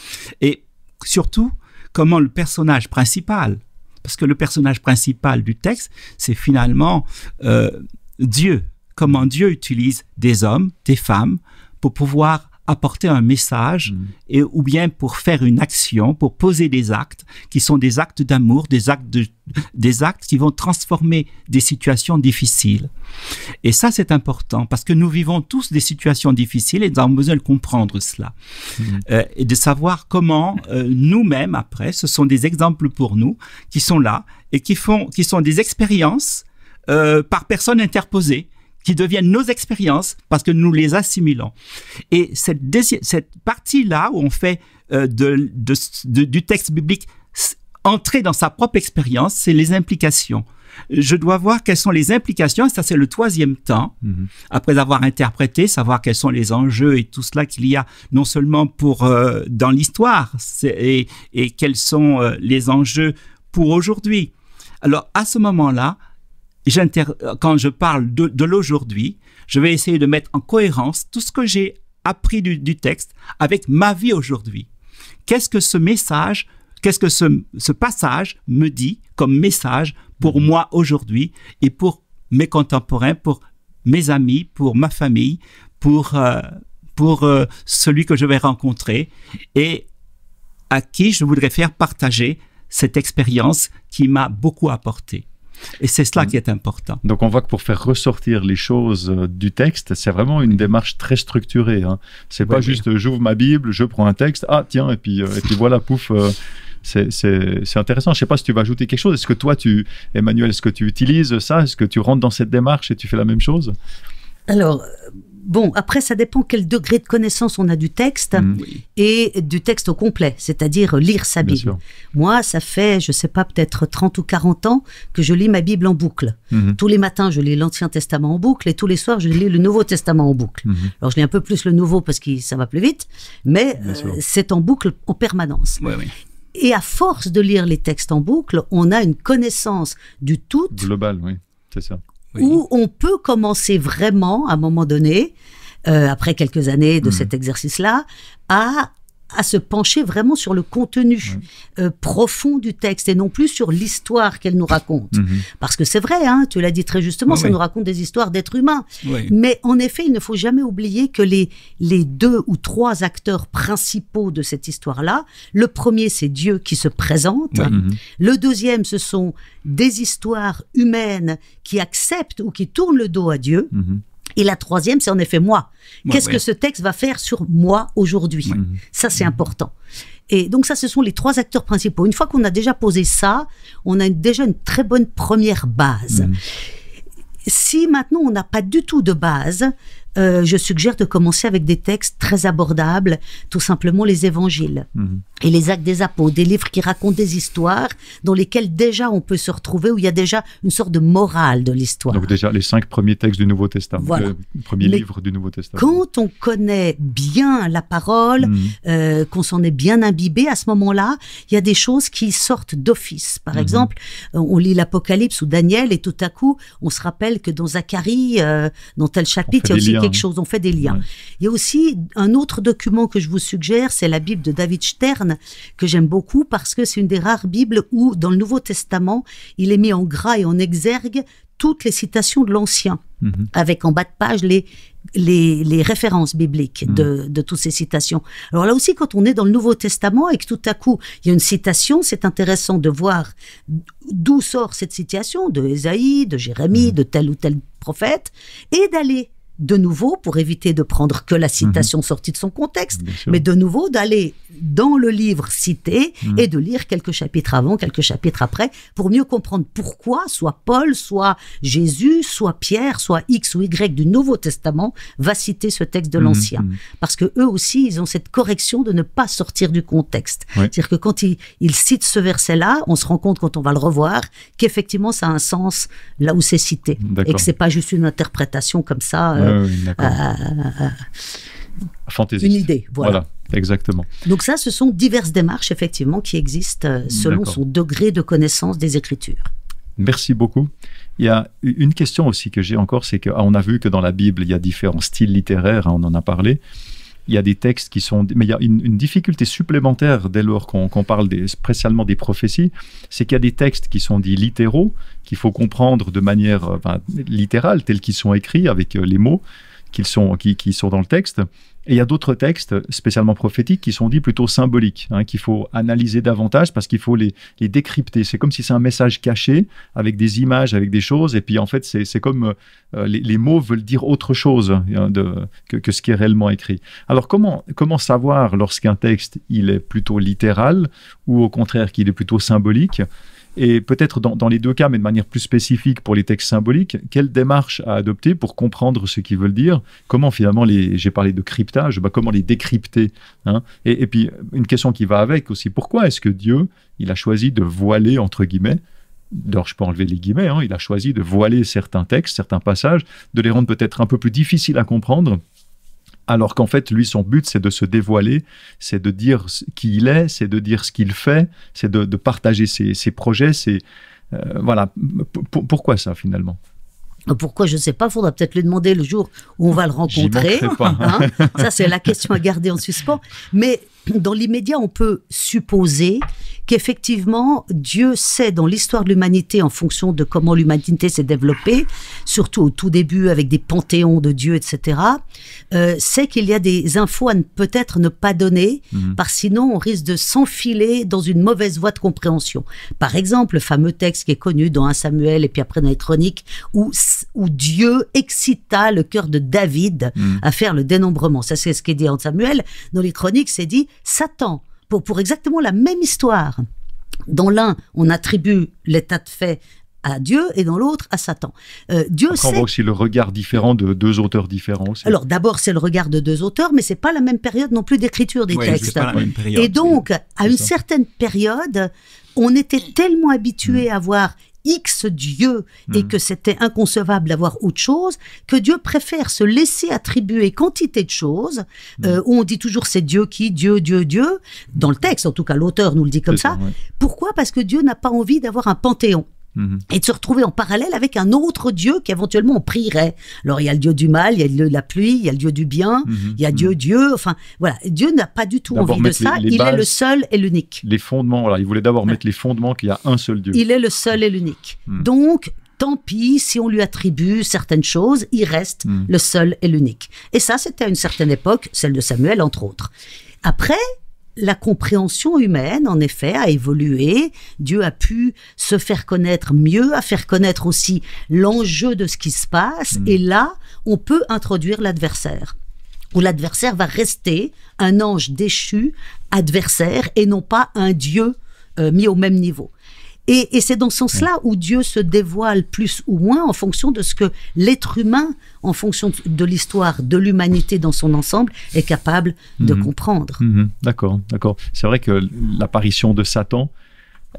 et surtout, comment le personnage principal, parce que le personnage principal du texte, c'est finalement Dieu, comment Dieu utilise des hommes, des femmes, pour pouvoir apporter un message ou bien pour faire une action, pour poser des actes qui sont des actes d'amour, des actes qui vont transformer des situations difficiles. Et ça, c'est important parce que nous vivons tous des situations difficiles et nous avons besoin de comprendre cela et de savoir comment nous-mêmes, après, ce sont des exemples pour nous qui sont là et qui sont des expériences par personne interposée, qui deviennent nos expériences parce que nous les assimilons. Et cette partie-là où on fait du texte biblique entrer dans sa propre expérience, c'est les implications. Je dois voir quelles sont les implications, et ça c'est le 3e temps, après avoir interprété, savoir quels sont les enjeux et tout cela qu'il y a, non seulement pour dans l'histoire, et quels sont les enjeux pour aujourd'hui. Alors à ce moment-là, quand je parle de l'aujourd'hui, je vais essayer de mettre en cohérence tout ce que j'ai appris du texte avec ma vie aujourd'hui. Qu'est-ce que ce message, qu'est-ce que ce passage me dit comme message pour moi aujourd'hui et pour mes contemporains, pour mes amis, pour ma famille, pour celui que je vais rencontrer et à qui je voudrais faire partager cette expérience qui m'a beaucoup apporté. Et c'est cela qui est important. Donc on voit que pour faire ressortir les choses du texte, c'est vraiment une démarche très structurée. Hein. C'est pas juste j'ouvre ma Bible, je prends un texte, ah tiens, et puis voilà, pouf. C'est intéressant. Je sais pas si tu vas ajouter quelque chose. Est-ce que toi, Emmanuel, est-ce que tu utilises ça? Est-ce que tu rentres dans cette démarche et tu fais la même chose? Alors, bon, après, ça dépend quel degré de connaissance on a du texte et du texte au complet, c'est-à-dire lire sa Bible. Moi, ça fait, je sais pas, peut-être 30 ou 40 ans que je lis ma Bible en boucle. Tous les matins, je lis l'Ancien Testament en boucle et tous les soirs, je lis le Nouveau Testament en boucle. Alors, je lis un peu plus le Nouveau parce que ça va plus vite, mais c'est en boucle en permanence. Et à force de lire les textes en boucle, on a une connaissance du tout. Global, oui, c'est ça. Où on peut commencer vraiment, à un moment donné, après quelques années de cet exercice-là, à se pencher vraiment sur le contenu profond du texte et non plus sur l'histoire qu'elle nous raconte. Parce que c'est vrai, hein, tu l'as dit très justement, ça nous raconte des histoires d'êtres humains. Mais en effet, il ne faut jamais oublier que les 2 ou 3 acteurs principaux de cette histoire-là, le premier, c'est Dieu qui se présente. Le deuxième, ce sont des histoires humaines qui acceptent ou qui tournent le dos à Dieu. Et la troisième, c'est en effet moi. Qu'est-ce que ce texte va faire sur moi aujourd'hui? Ça, c'est important. Et donc ça, ce sont les 3 acteurs principaux. Une fois qu'on a déjà posé ça, on a déjà une très bonne première base. Si maintenant, on n'a pas du tout de base, je suggère de commencer avec des textes très abordables, tout simplement les évangiles et les actes des apôtres, des livres qui racontent des histoires dans lesquels déjà on peut se retrouver, où il y a déjà une sorte de morale de l'histoire. Donc déjà les 5 premiers textes du Nouveau Testament, le premier livre du Nouveau Testament. Quand on connaît bien la parole, qu'on s'en est bien imbibé, à ce moment-là, il y a des choses qui sortent d'office. Par exemple, on lit l'Apocalypse ou Daniel et tout à coup, on se rappelle que dans Zacharie, dans tel chapitre, il y a aussi quelque chose, on fait des liens. Il y a aussi un autre document que je vous suggère, c'est la Bible de David Stern, que j'aime beaucoup parce que c'est une des rares Bibles où, dans le Nouveau Testament, il est mis en gras et en exergue toutes les citations de l'Ancien, avec en bas de page les références bibliques de toutes ces citations. Alors là aussi, quand on est dans le Nouveau Testament et que tout à coup, il y a une citation, c'est intéressant de voir d'où sort cette citation, de Ésaïe, de Jérémie, de tel ou tel prophète, et d'aller de nouveau, pour éviter de prendre que la citation sortie de son contexte, mais de nouveau d'aller dans le livre cité et de lire quelques chapitres avant, quelques chapitres après, pour mieux comprendre pourquoi soit Paul, soit Jésus, soit Pierre, soit X ou Y du Nouveau Testament va citer ce texte de l'Ancien. Parce que eux aussi, ils ont cette correction de ne pas sortir du contexte. C'est-à-dire que quand ils citent ce verset-là, on se rend compte quand on va le revoir qu'effectivement ça a un sens là où c'est cité et que c'est pas juste une interprétation comme ça. Fantaisiste. Une idée, voilà. Exactement. Donc ça, ce sont diverses démarches, effectivement, qui existent selon son degré de connaissance des Écritures. Merci beaucoup. Il y a une question aussi que j'ai encore, c'est qu'on a vu que dans la Bible, il y a différents styles littéraires, on en a parlé. il y a des textes qui sont... Mais il y a une difficulté supplémentaire dès lors qu'on parle spécialement des prophéties, c'est qu'il y a des textes qui sont dits littéraux, qu'il faut comprendre de manière littérale, tels qu'ils sont écrits, avec les mots qui sont dans le texte. Et il y a d'autres textes, spécialement prophétiques, qui sont dits plutôt symboliques, qu'il faut analyser davantage parce qu'il faut les décrypter. C'est comme si c'est un message caché, avec des images, avec des choses, et puis en fait, c'est comme les mots veulent dire autre chose que ce qui est réellement écrit. Alors, comment savoir lorsqu'un texte, il est plutôt littéral, ou au contraire qu'il est plutôt symbolique ? Et peut-être dans les deux cas, mais de manière plus spécifique pour les textes symboliques, quelle démarche à adopter pour comprendre ce qu'ils veulent dire? Comment finalement, j'ai parlé de cryptage, comment les décrypter, et puis une question qui va avec aussi, pourquoi est-ce que Dieu, il a choisi de voiler, entre guillemets, d'ailleurs je peux enlever les guillemets, il a choisi de voiler certains textes, certains passages, de les rendre peut-être un peu plus difficiles à comprendre, alors qu'en fait, lui, son but, c'est de se dévoiler, c'est de dire qui il est, c'est de dire ce qu'il fait, c'est de partager ses projets, voilà. Pourquoi ça, finalement ? Pourquoi, je ne sais pas, il faudra peut-être lui demander le jour où on va le rencontrer. J'y manquerai pas. Ça, c'est la question à garder en suspens. Mais dans l'immédiat, on peut supposer qu'effectivement, Dieu sait dans l'histoire de l'humanité, en fonction de comment l'humanité s'est développée, surtout au tout début avec des panthéons de Dieu, etc., sait qu'il y a des infos à peut-être ne pas donner, parce que sinon on risque de s'enfiler dans une mauvaise voie de compréhension. Par exemple, le fameux texte qui est connu dans 1 Samuel et puis après dans les Chroniques, où Dieu excita le cœur de David à faire le dénombrement. Ça, c'est ce qui est dit en Samuel. Dans les Chroniques, c'est dit Satan, pour exactement la même histoire. Dans l'un, on attribue l'état de fait à Dieu et dans l'autre à Satan. Dieu Après, sait... on voit aussi le regard différent de deux auteurs différents aussi. Alors d'abord, c'est le regard de deux auteurs, mais c'est pas la même période non plus d'écriture des textes. C'est pas la même période, et donc, à une certaine période, on était tellement habitué à voir X Dieu et que c'était inconcevable d'avoir autre chose, que Dieu préfère se laisser attribuer quantité de choses, où on dit toujours c'est Dieu qui, Dieu, dans le texte, en tout cas l'auteur nous le dit comme ça. Ouais. Pourquoi ? Parce que Dieu n'a pas envie d'avoir un panthéon. Et de se retrouver en parallèle avec un autre Dieu qu'éventuellement on prierait. Alors il y a le Dieu du mal, il y a le Dieu de la pluie, il y a le Dieu du bien, il y a Dieu, enfin voilà, Dieu n'a pas du tout envie de ça, il est le seul et l'unique. Les fondements, voilà, il voulait d'abord mettre les fondements qu'il y a un seul Dieu. Il est le seul et l'unique. Donc, tant pis si on lui attribue certaines choses, il reste le seul et l'unique. Et ça, c'était à une certaine époque, celle de Samuel entre autres. Après, la compréhension humaine, en effet, a évolué. Dieu a pu se faire connaître mieux, a faire connaître aussi l'enjeu de ce qui se passe. Et là, on peut introduire l'adversaire. Où l'adversaire va rester un ange déchu, adversaire, et non pas un Dieu mis au même niveau. Et c'est dans ce sens-là où Dieu se dévoile plus ou moins en fonction de ce que l'être humain, en fonction de l'histoire de l'humanité dans son ensemble, est capable de comprendre. D'accord. C'est vrai que l'apparition de Satan,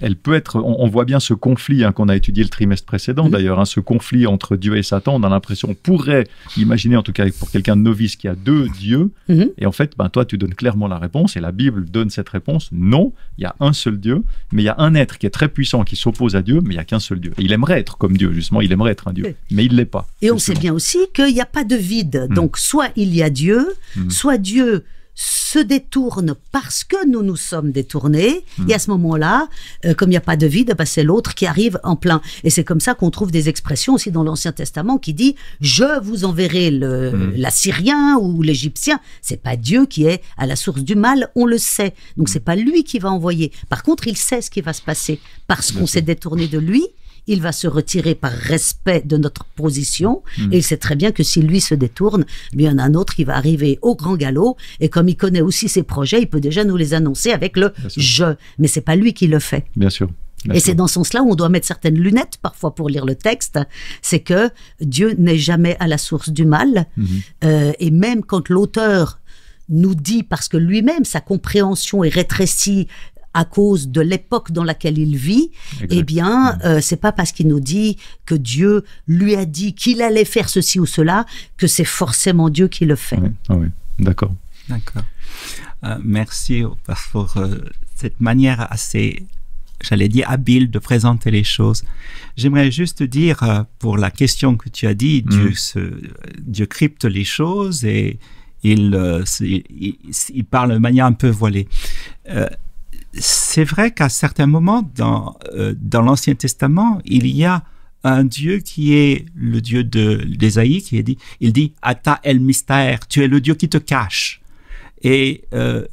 elle peut être... On voit bien ce conflit qu'on a étudié le trimestre précédent d'ailleurs, ce conflit entre Dieu et Satan. On a l'impression, on pourrait imaginer, en tout cas pour quelqu'un de novice, qu'il y a deux dieux. Et en fait, toi, tu donnes clairement la réponse et la Bible donne cette réponse. Non, il y a un seul Dieu, mais il y a un être qui est très puissant, qui s'oppose à Dieu, mais il n'y a qu'un seul Dieu. Et il aimerait être comme Dieu, justement, il aimerait être un Dieu, mais il ne l'est pas. Et on sait bien aussi qu'il n'y a pas de vide. Donc, soit il y a Dieu, soit Dieu se détourne parce que nous nous sommes détournés, et à ce moment-là, comme il n'y a pas de vide, c'est l'autre qui arrive en plein. Et c'est comme ça qu'on trouve des expressions aussi dans l'Ancien Testament qui dit « Je vous enverrai l'Assyrien ou l'Égyptien ». C'est pas Dieu qui est à la source du mal, on le sait. Donc c'est pas lui qui va envoyer. Par contre, il sait ce qui va se passer parce qu'on s'est détourné de lui. Il va se retirer par respect de notre position, et il sait très bien que si lui se détourne, il y en a un autre qui va arriver au grand galop, et comme il connaît aussi ses projets, il peut déjà nous les annoncer avec le « je ». Mais c'est pas lui qui le fait. Bien sûr. Et c'est dans ce sens-là où on doit mettre certaines lunettes parfois pour lire le texte, c'est que Dieu n'est jamais à la source du mal, et même quand l'auteur nous dit, parce que lui-même, sa compréhension est rétrécie, à cause de l'époque dans laquelle il vit, eh bien, c'est pas parce qu'il nous dit que Dieu lui a dit qu'il allait faire ceci ou cela que c'est forcément Dieu qui le fait. Oui. D'accord. Merci pour cette manière assez, j'allais dire, habile de présenter les choses. J'aimerais juste dire, pour la question que tu as dit, Dieu crypte les choses et il parle de manière un peu voilée. C'est vrai qu'à certains moments dans l'Ancien Testament, il y a un Dieu qui est le Dieu d'Ésaïe, il dit « Ata el mystère », tu es le Dieu qui te cache. Et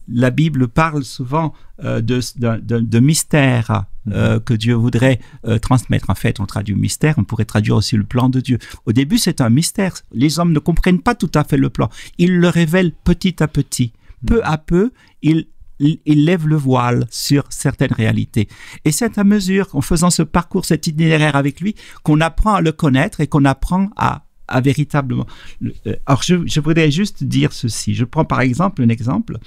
la Bible parle souvent de mystère que Dieu voudrait transmettre. En fait, on traduit mystère, on pourrait traduire aussi le plan de Dieu. Au début, c'est un mystère. Les hommes ne comprennent pas tout à fait le plan. Il le révèle petit à petit. Peu à peu, il lève le voile sur certaines réalités. Et c'est à mesure, en faisant ce parcours, cet itinéraire avec lui, qu'on apprend à le connaître et qu'on apprend à véritablement... Alors, je voudrais juste dire ceci. Je prends par exemple un exemple.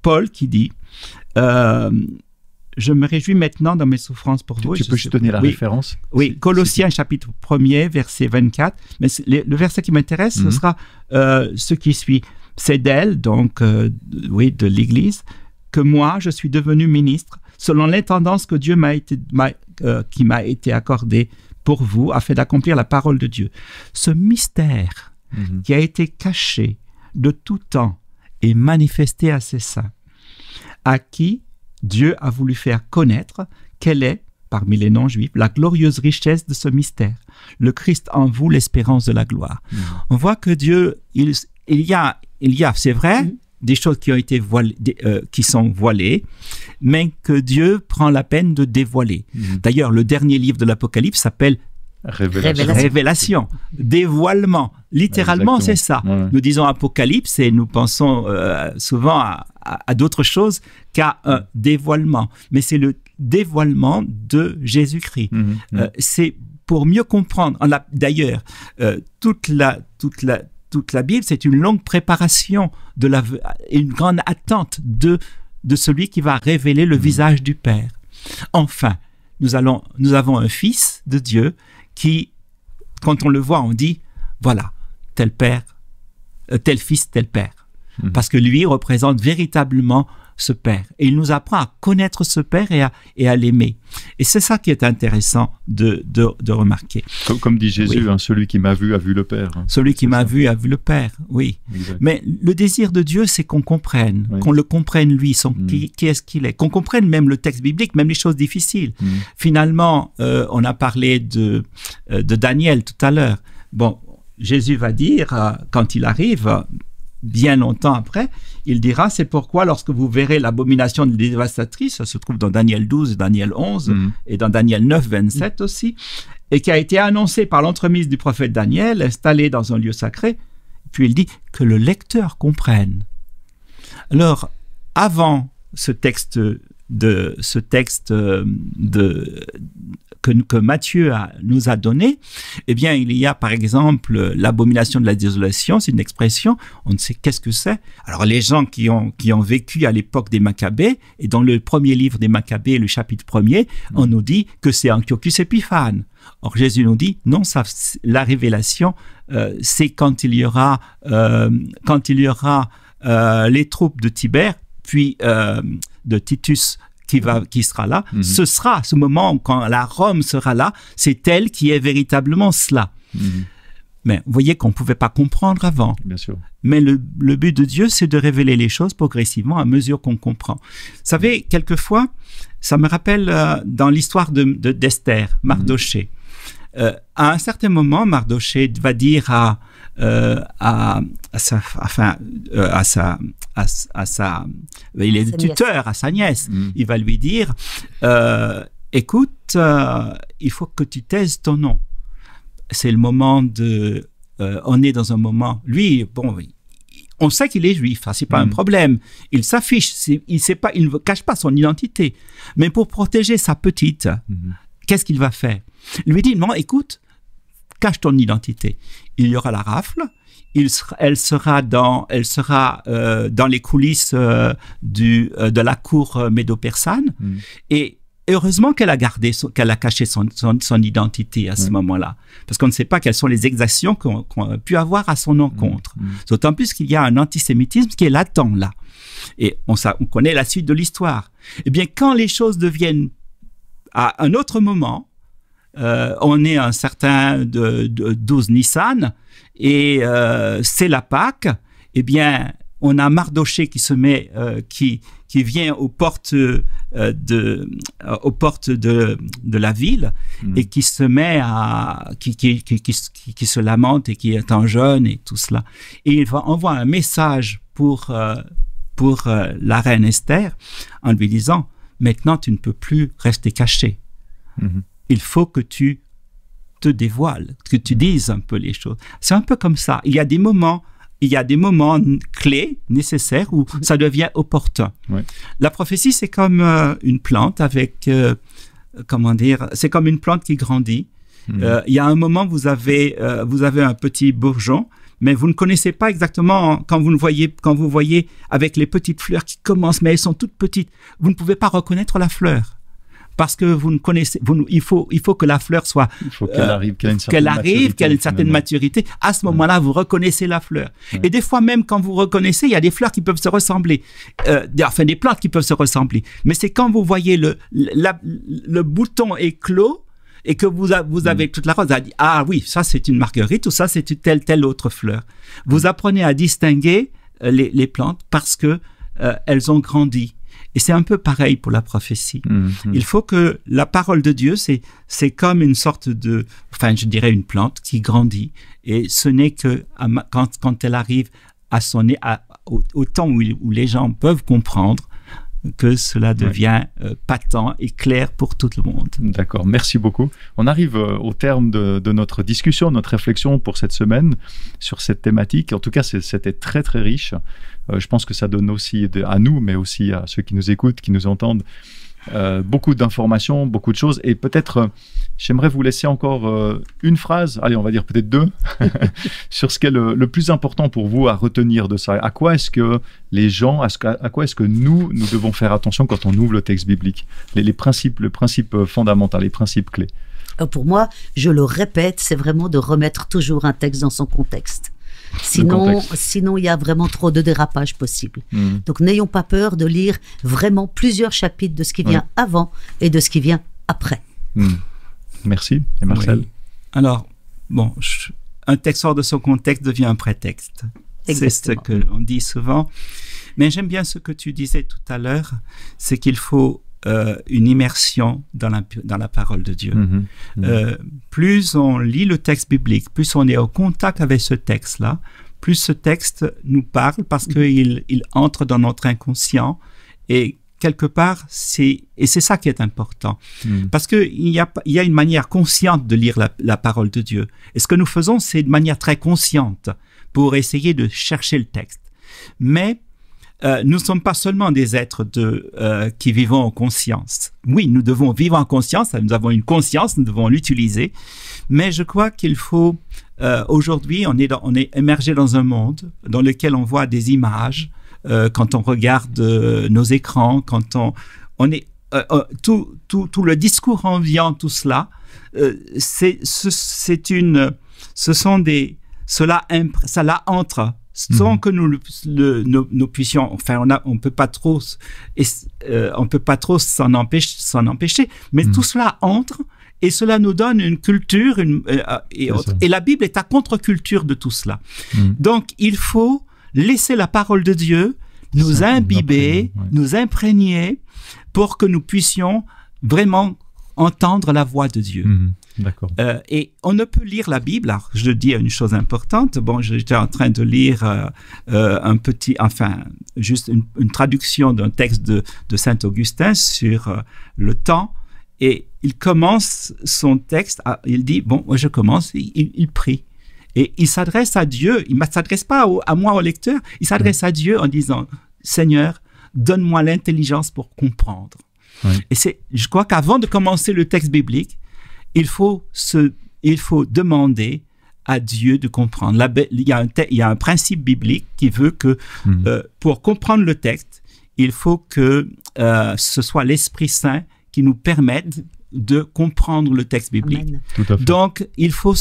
Paul qui dit « Je me réjouis maintenant dans mes souffrances pour vous. » Tu peux juste donner la référence? Oui, Colossiens chapitre 1er, verset 24. Mais le verset qui m'intéresse, ce sera ce qui suit. C'est d'elle, donc, de l'Église, que moi, je suis devenu ministre, selon l'intendance que Dieu qui m'a été accordée pour vous, afin d'accomplir la parole de Dieu. Ce mystère qui a été caché de tout temps et manifesté à ses saints, à qui Dieu a voulu faire connaître quelle est, parmi les non-juifs, la glorieuse richesse de ce mystère. Le Christ en vous, l'espérance de la gloire. On voit que Dieu, il y a, c'est vrai, des choses qui ont été qui sont voilées, mais que Dieu prend la peine de dévoiler. D'ailleurs, le dernier livre de l'Apocalypse s'appelle Révélation, dévoilement. Littéralement, c'est ça. Ouais. Nous disons Apocalypse et nous pensons souvent à d'autres choses qu'à un dévoilement. Mais c'est le dévoilement de Jésus-Christ. C'est pour mieux comprendre. D'ailleurs, toute la Bible, c'est une longue préparation, une grande attente de celui qui va révéler le visage du Père. Enfin, nous avons un Fils de Dieu qui, quand on le voit, on dit, voilà, tel Père, tel Fils, tel Père. Parce que lui représente véritablement ce Père. Et il nous apprend à connaître ce Père et à l'aimer. Et c'est ça qui est intéressant de remarquer. Comme dit Jésus, celui qui m'a vu a vu le Père. Celui qui m'a vu a vu le Père, oui. Exact. Mais le désir de Dieu, c'est qu'on comprenne, qu'on le comprenne lui, qui est-ce qu'il est, qu'on comprenne même le texte biblique, même les choses difficiles. Finalement, on a parlé de Daniel tout à l'heure. Bon, Jésus va dire, quand il arrive... bien longtemps après, il dira, c'est pourquoi lorsque vous verrez l'abomination dévastatrice, ça se trouve dans Daniel 12, Daniel 11 et dans Daniel 9, 27 aussi, et qui a été annoncé par l'entremise du prophète Daniel, installé dans un lieu sacré, puis il dit que le lecteur comprenne. Alors, avant ce texte que Matthieu nous a donné, eh bien, il y a par exemple l'abomination de la désolation, c'est une expression, on ne sait qu'est-ce que c'est. Alors, les gens qui ont vécu à l'époque des Maccabées, et dans le premier livre des Maccabées, le chapitre 1er, on nous dit que c'est Antiochus Épiphane. Or, Jésus nous dit, non, la révélation, c'est quand il y aura les troupes de Tibère, puis de Titus, qui sera là, ce sera ce moment quand la Rome sera là, c'est elle qui est véritablement cela. Mais vous voyez qu'on ne pouvait pas comprendre avant. Bien sûr. Mais le but de Dieu, c'est de révéler les choses progressivement à mesure qu'on comprend. Vous savez, quelquefois, ça me rappelle dans l'histoire d'Esther, Mardoché. À un certain moment, Mardoché va dire il est tuteur à sa nièce. Il va lui dire, écoute, il faut que tu taises ton nom. C'est le moment on est dans un moment, lui, bon, on sait qu'il est juif, c'est pas un problème. Il s'affiche, il ne cache pas son identité. Mais pour protéger sa petite, qu'est-ce qu'il va faire? Il lui dit, non, écoute, cache ton identité. Il y aura la rafle, elle sera dans les coulisses de la cour médo-persane, et heureusement qu'elle a caché son identité à ce moment-là, parce qu'on ne sait pas quelles sont les exactions qu'on a pu avoir à son encontre. D'autant plus qu'il y a un antisémitisme qui est latent là. Et on connaît la suite de l'histoire. Eh bien, quand les choses deviennent à un autre moment, on est un certain 12 Nissan, et c'est la Pâque, eh bien, on a Mardoché qui se met, qui vient aux portes de la ville et qui se met qui se lamente et qui est en jeûne et tout cela. Et il envoie un message pour la reine Esther en lui disant: maintenant, tu ne peux plus rester caché. Il faut que tu te dévoiles, que tu dises un peu les choses. C'est un peu comme ça. Il y a des moments clés, nécessaires, où ça devient opportun. Ouais. La prophétie, c'est comme une plante avec, c'est comme une plante qui grandit. Il y a un moment, vous avez un petit bourgeon, mais vous ne connaissez pas exactement quand vous voyez avec les petites fleurs qui commencent, mais elles sont toutes petites. Vous ne pouvez pas reconnaître la fleur. Parce que vous ne connaissez, il faut que la fleur soit, il faut qu'elle arrive, qu'elle ait une certaine maturité. À ce moment-là, vous reconnaissez la fleur. Ouais. Et des fois, même quand vous reconnaissez, il y a des fleurs qui peuvent se ressembler. Des plantes qui peuvent se ressembler. Mais c'est quand vous voyez le bouton est clos et que vous avez toute la rose, vous dit, ah oui, ça c'est une marguerite ou ça c'est telle autre fleur. Vous apprenez à distinguer les plantes parce que elles ont grandi. Et c'est un peu pareil pour la prophétie. Il faut que la parole de Dieu, c'est comme une sorte je dirais une plante qui grandit. Et ce n'est que quand elle arrive au temps où les gens peuvent comprendre que cela devient patent et clair pour tout le monde. D'accord, merci beaucoup. On arrive au terme de notre discussion, notre réflexion pour cette semaine sur cette thématique. En tout cas, c'était très très riche. Je pense que ça donne aussi à nous, mais aussi à ceux qui nous écoutent, qui nous entendent, beaucoup d'informations, beaucoup de choses. Et peut-être, j'aimerais vous laisser encore une phrase, allez, on va dire peut-être deux, sur ce qui est le plus important pour vous à retenir de ça. À quoi est-ce que les gens, à quoi est-ce que nous devons faire attention quand on ouvre le texte biblique? Les principes, le principe fondamental, les principes clés. Pour moi, je le répète, c'est vraiment de remettre toujours un texte dans son contexte. Sinon, il y a vraiment trop de dérapages possibles. Donc, n'ayons pas peur de lire vraiment plusieurs chapitres de ce qui vient avant et de ce qui vient après. Merci. Et Marcel? Oui. Alors, un texte hors de son contexte devient un prétexte. Exactement. C'est ce qu'on dit souvent. Mais j'aime bien ce que tu disais tout à l'heure, c'est qu'il faut une immersion dans la parole de Dieu. Plus on lit le texte biblique, plus on est au contact avec ce texte-là, plus ce texte nous parle parce qu'il entre dans notre inconscient et quelque part, c'est ça qui est important. Parce qu'il y a une manière consciente de lire la parole de Dieu. Et ce que nous faisons, c'est de manière très consciente pour essayer de chercher le texte. Mais nous ne sommes pas seulement des êtres qui vivons en conscience. Oui, nous devons vivre en conscience, nous avons une conscience, nous devons l'utiliser. Mais je crois qu'il faut, aujourd'hui, on est immergé dans un monde dans lequel on voit des images, quand on regarde nos écrans, quand on est tout le discours ambiant, tout cela, cela entre sans que nous puissions, on peut pas trop s'en empêcher, mais tout cela entre et cela nous donne une culture et la Bible est à contre-culture de tout cela. Donc il faut laisser la parole de Dieu nous imbiber, nous imprégner pour que nous puissions vraiment entendre la voix de Dieu. D'accord. Et on ne peut lire la Bible. Alors, je dis une chose importante. J'étais en train de lire juste une traduction d'un texte de Saint-Augustin sur le temps. Et il commence son texte, il dit, moi je commence, il prie. Et il s'adresse à Dieu, il ne s'adresse pas à moi, au lecteur, il s'adresse à Dieu en disant, Seigneur, donne-moi l'intelligence pour comprendre. Et je crois qu'avant de commencer le texte biblique, il faut demander à Dieu de comprendre. Il y a un principe biblique qui veut que pour comprendre le texte, il faut que ce soit l'Esprit Saint qui nous permette de comprendre le texte biblique. Donc, il faut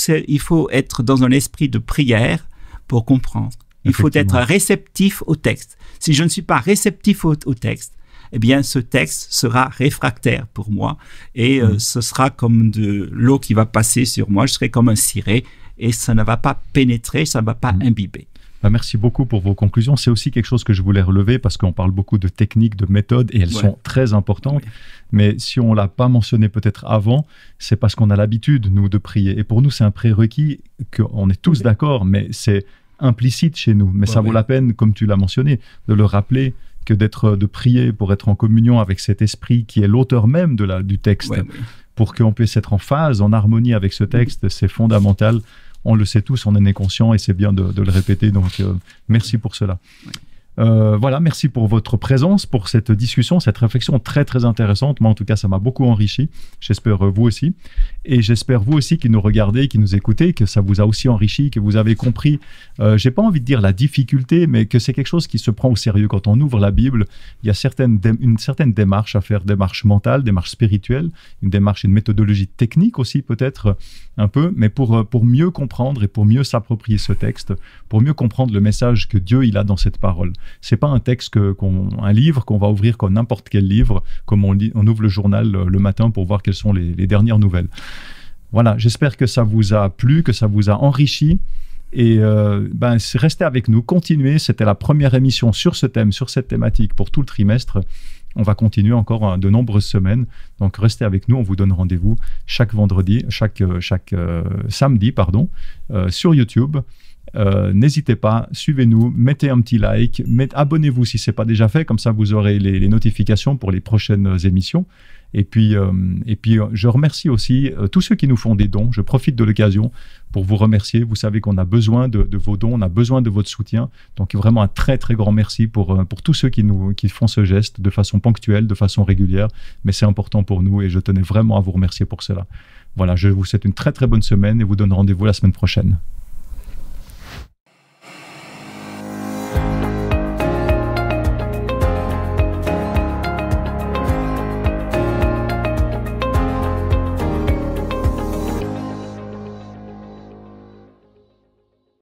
être dans un esprit de prière pour comprendre. Il faut être réceptif au texte. Si je ne suis pas réceptif au texte, eh bien, ce texte sera réfractaire pour moi et ce sera comme de l'eau qui va passer sur moi. Je serai comme un ciré et ça ne va pas pénétrer, ça ne va pas imbiber. Merci beaucoup pour vos conclusions. C'est aussi quelque chose que je voulais relever parce qu'on parle beaucoup de techniques, de méthodes et elles sont très importantes. Oui. Mais si on ne l'a pas mentionné peut-être avant, c'est parce qu'on a l'habitude, nous, de prier. Et pour nous, c'est un prérequis qu'on est tous d'accord, mais c'est implicite chez nous. Mais ça vaut la peine, comme tu l'as mentionné, de le rappeler que de prier pour être en communion avec cet esprit qui est l'auteur même du texte. Pour qu'on puisse être en phase, en harmonie avec ce texte, c'est fondamental. On le sait tous, on en est conscient et c'est bien de le répéter. Donc, merci pour cela. Voilà, merci pour votre présence, pour cette discussion, cette réflexion très, très intéressante. Moi, en tout cas, ça m'a beaucoup enrichi. J'espère vous aussi. Et j'espère vous aussi qui nous regardez, qui nous écoutez, que ça vous a aussi enrichi, que vous avez compris, j'ai pas envie de dire la difficulté, mais que c'est quelque chose qui se prend au sérieux. Quand on ouvre la Bible, il y a une certaine démarche à faire, démarche mentale, démarche spirituelle, une méthodologie technique aussi peut-être un peu, mais pour mieux comprendre et pour mieux s'approprier ce texte, pour mieux comprendre le message que Dieu il a dans cette parole. C'est pas un texte, un livre qu'on va ouvrir comme n'importe quel livre, comme on ouvre le journal le matin pour voir quelles sont les dernières nouvelles. Voilà, j'espère que ça vous a plu, que ça vous a enrichi. Et restez avec nous, continuez. C'était la première émission sur ce thème, sur cette thématique pour tout le trimestre. On va continuer encore de nombreuses semaines. Donc restez avec nous, on vous donne rendez-vous chaque samedi, sur YouTube. N'hésitez pas, suivez-nous, mettez un petit like, abonnez-vous si ce n'est pas déjà fait, comme ça vous aurez les notifications pour les prochaines émissions. Et puis je remercie aussi tous ceux qui nous font des dons. Je profite de l'occasion pour vous remercier. Vous savez qu'on a besoin de vos dons, on a besoin de votre soutien. Donc vraiment un très très grand merci pour tous ceux qui font ce geste de façon ponctuelle, de façon régulière. Mais c'est important pour nous et je tenais vraiment à vous remercier pour cela. Voilà, je vous souhaite une très très bonne semaine et vous donne rendez-vous la semaine prochaine.